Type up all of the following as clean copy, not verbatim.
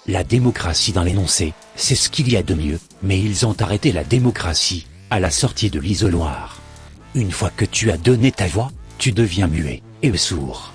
La démocratie dans l'énoncé, c'est ce qu'il y a de mieux, mais ils ont arrêté la démocratie, à la sortie de l'isoloir. Une fois que tu as donné ta voix, tu deviens muet, et sourd.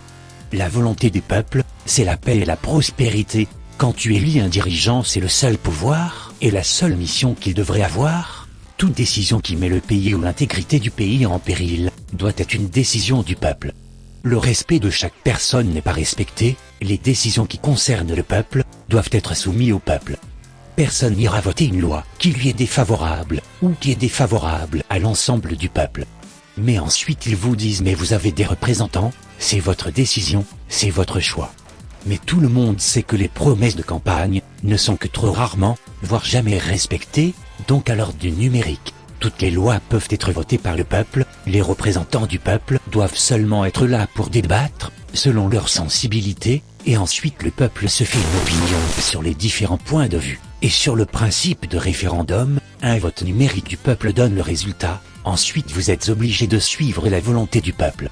La volonté du peuple, c'est la paix et la prospérité. Quand tu élis un dirigeant, c'est le seul pouvoir, et la seule mission qu'il devrait avoir. Toute décision qui met le pays ou l'intégrité du pays en péril, doit être une décision du peuple. Le respect de chaque personne n'est pas respecté, les décisions qui concernent le peuple, doivent être soumises au peuple. Personne n'ira voter une loi qui lui est défavorable, ou qui est défavorable à l'ensemble du peuple. Mais ensuite ils vous disent mais vous avez des représentants, c'est votre décision, c'est votre choix. Mais tout le monde sait que les promesses de campagne ne sont que trop rarement, voire jamais respectées, donc à l'heure du numérique. Toutes les lois peuvent être votées par le peuple, les représentants du peuple doivent seulement être là pour débattre, selon leur sensibilité, et ensuite le peuple se fait une opinion sur les différents points de vue. Et sur le principe de référendum, un vote numérique du peuple donne le résultat, ensuite vous êtes obligé de suivre la volonté du peuple.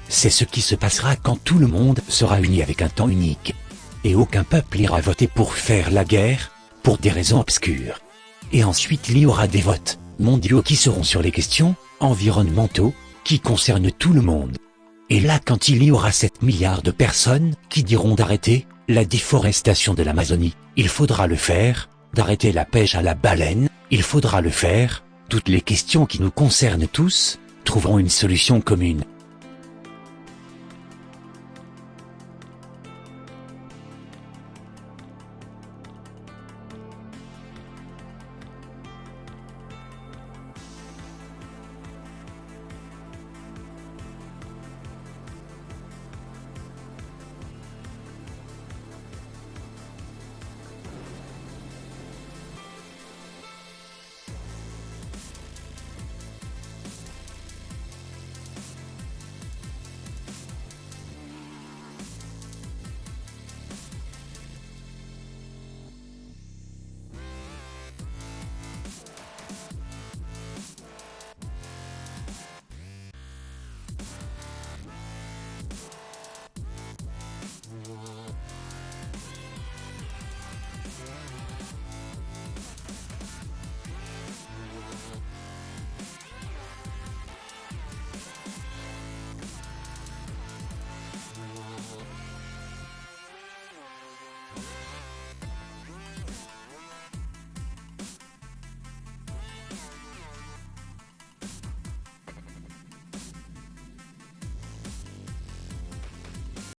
C'est ce qui se passera quand tout le monde sera uni avec un temps unique. Et aucun peuple ira voter pour faire la guerre, pour des raisons obscures. Et ensuite il y aura des votes mondiaux qui seront sur les questions environnementaux, qui concernent tout le monde. Et là quand il y aura 7 milliards de personnes qui diront d'arrêter la déforestation de l'Amazonie, il faudra le faire, d'arrêter la pêche à la baleine, il faudra le faire, toutes les questions qui nous concernent tous, trouveront une solution commune.